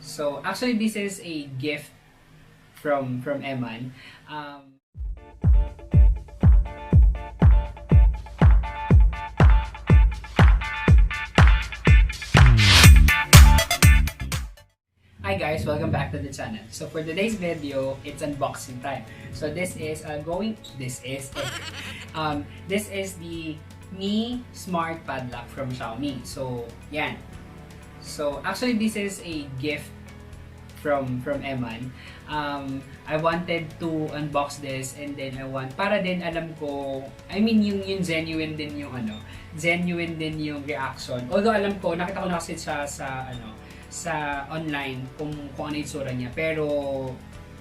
So actually this is a gift from Eman. Hi guys, welcome back to the channel. So for today's video, it's unboxing time. So this is the Mi Smart Padlock from Xiaomi. So yan. So actually this is a gift from Eman. I wanted to unbox this and then para din alam ko, I mean yung genuine din yung genuine din yung reaction. Although alam ko, nakita ko na kasi siya sa online kung ano yung itsura niya. Pero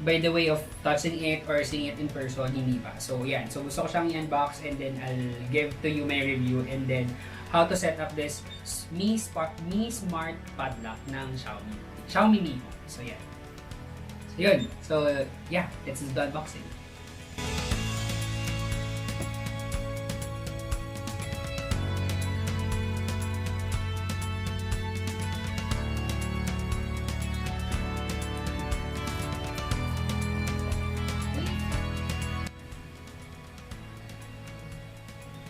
by the way of touching it or seeing it in person, hindi pa. So yan. So gusto ko siyang i-unbox and then I'll give to you my review and then how to set up this Mi Smart Padlock ng Xiaomi Mi. So yan. So yun. So yeah, let's do the unboxing.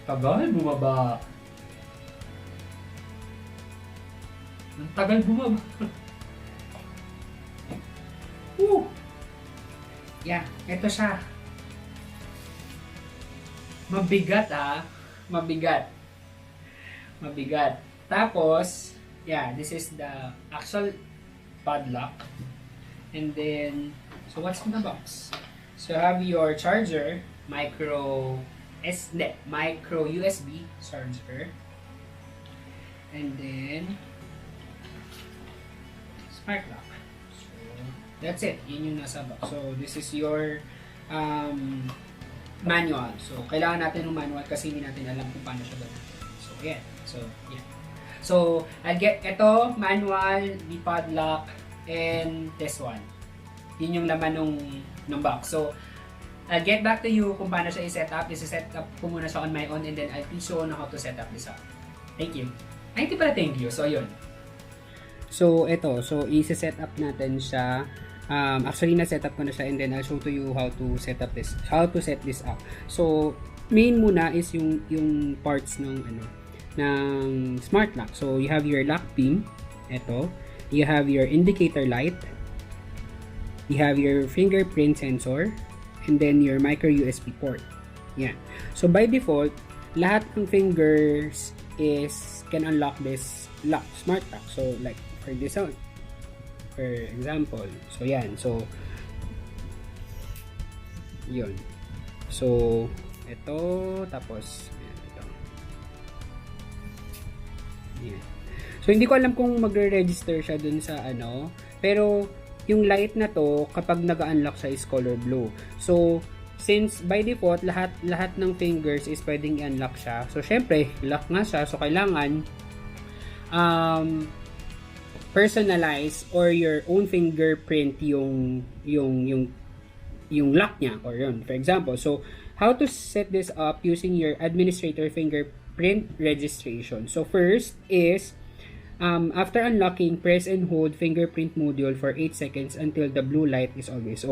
Tagal bumaba. Ang tagal bumaba. Woo! Yeah, ito siya. Mabigat Mabigat. Mabigat. Tapos, yeah, this is the actual padlock. And then, so what's in the box? So you have your charger, micro USB charger, and then smart lock. So that's it. Yun yung nasa box. So this is your manual. So kailangan natin ng manual kasi hindi natin alam kung paano siya gagawin. So yeah. So I'll get ito manual, the padlock, and this one. Yun yung laman ng box. So I'll get back to you kung paano siya i-set up. I-set up ko muna siya on my own and then I'll teach you on how to set up this up. Thank you. Ay, hindi pala thank you. So, yun. So, ito. So, i-set up natin siya. Actually, na-set up ko na siya and then I'll show to you how to set this up. So, main muna is yung parts ng smart lock. So, you have your lock pin. Ito. You have your indicator light. You have your fingerprint sensor. And then your micro USB port. Yan. So by default, lahat ng fingers can unlock this smart lock. So like for this one, for example. So yan. So yun. So ito tapos ito. Yan. So hindi ko alam kung magre-register siya dun sa pero yung light na to, kapag nag-unlock siya is color blue. So, since by default, lahat ng fingers is pwedeng i-unlock siya. So, syempre, lock nga siya. So, kailangan personalize or your own fingerprint yung lock niya. Or yun, for example. So, how to set this up using your administrator fingerprint registration. So, first is after unlocking, press and hold fingerprint module for 8 seconds until the blue light is always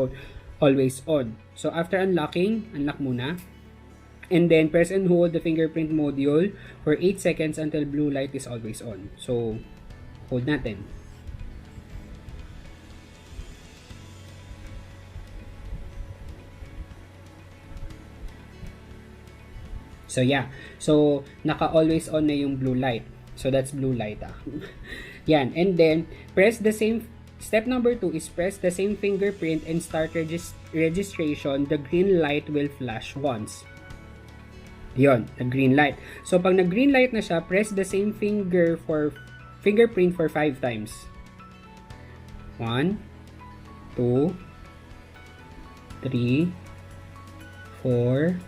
on. So after unlocking, unlock muna. And then press and hold the fingerprint module for 8 seconds until blue light is always on. So hold natin. So yeah. So naka always on na yung blue light. So that's blue light Yan. And then press the same step number 2 is press the same fingerprint and start registration. The green light will flash once. Yon, the green light. So pag nag-green light na siya, press the same fingerprint for 5 times. 1 2 3 4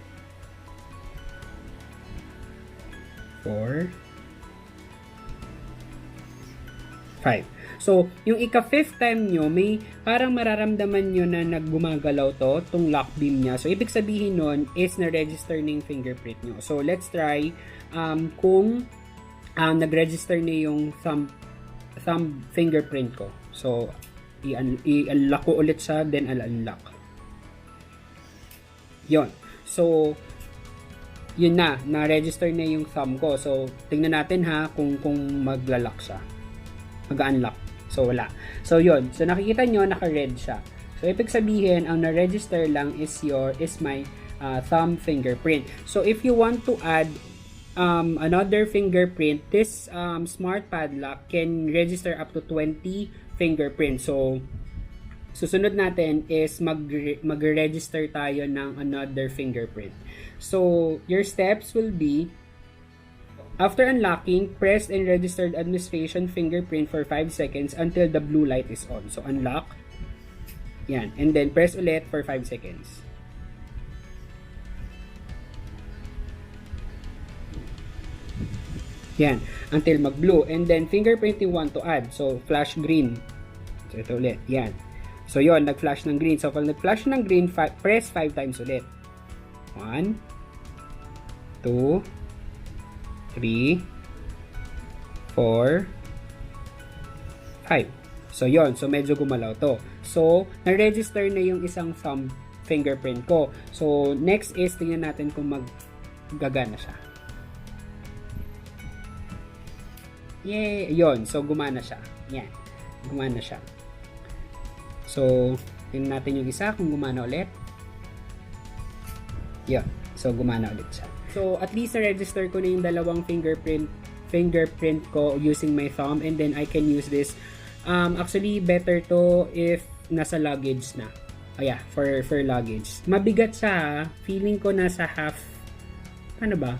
5. So, yung ika-5th time nyo, may parang mararamdaman nyo na naggumagalaw tong lock beam niya. So, ibig sabihin nun is na-register na yung fingerprint nyo. So, let's try kung nag-register na yung thumb fingerprint ko. So, i-unlock ko ulit siya, then I'll unlock. Yun. So, yun na-register na yung thumb ko. So, tingnan natin ha kung magla-lock siya. Mag-unlock. So, wala. So, yun. So, nakikita nyo, naka-red siya. So, ibig sabihin, ang na-register lang is my thumb fingerprint. So, if you want to add another fingerprint, this smart padlock can register up to 20 fingerprints. So, susunod natin is mag-register tayo ng another fingerprint. So, your steps will be, after unlocking, press and register administration fingerprint for 5 seconds until the blue light is on. So, unlock. Yan. And then, press ulit for 5 seconds. Yan. Until mag-blue. And then, fingerprint you want to add. So, flash green. So, ito ulit. Yan. So, yon nag-flash ng green. So, pag nag-flash ng green, press 5 times ulit. 1, 2, 3, 4, 5. So, yon. So, medyo gumalaw to. So, na-register na yung isang thumb fingerprint ko. So, next is, tingnan natin kung maggagana siya. Yay! Yon. So, gumana siya. Yan. Gumana siya. So, tingnan natin yung isa kung gumana ulit. Yon. So, gumana ulit siya. So, at least na-register ko na yung dalawang fingerprint ko using my thumb, and then I can use this. Actually, better to if nasa luggage na. Oh yeah, for luggage. Mabigat siya. Feeling ko nasa half, ano ba?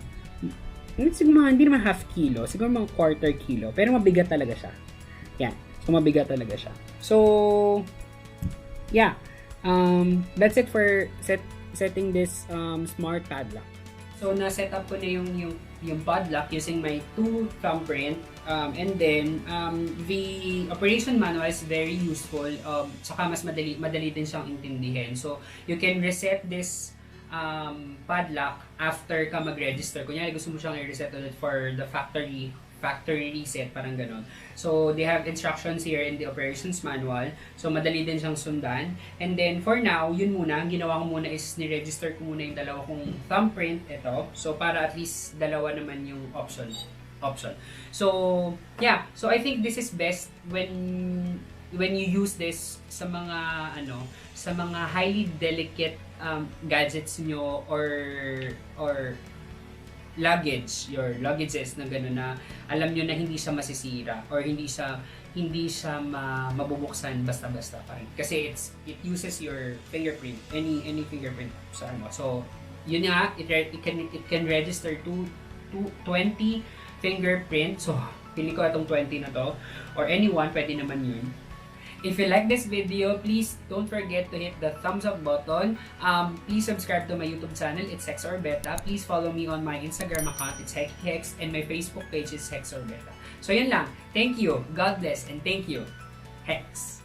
Siguro hindi naman half kilo. Siguro mga quarter kilo. Pero mabigat talaga siya. Yan. So, mabigat talaga siya. So, yeah. That's it for setting this smart padlock. So, na-set up ko na yung padlock using my 2 thumbprint. And then, the operation manual is very useful. Saka mas madali din siyang intindihin. So, you can reset this padlock after ka mag-register. Kunyari, gusto mo siyang i-reset ulit for the factory reset, parang ganon. So, they have instructions here in the operations manual. So, madali din siyang sundan. And then, for now, yun muna. Ang ginawa ko muna is ni-register ko muna yung dalawa kong thumbprint. Ito. So, para at least dalawa naman yung option. So, yeah. So, I think this is best when you use this sa mga highly delicate gadgets nyo or luggage, your luggages na gano'n na alam nyo na hindi siya masisira or hindi siya mabubuksan basta-basta pa rin. Kasi it uses your fingerprint, any fingerprint sa ano. So, yun nga, it can register to 20 fingerprint. So, pili ko itong 20 na to. Or anyone, pwede naman yun. If you like this video, please don't forget to hit the thumbs up button. Please subscribe to my YouTube channel. It's Hex Orbeta. Please follow me on my Instagram account. It's Hex, and my Facebook page is Hex Orbeta. So yun lang. Thank you. God bless, and thank you. Hex.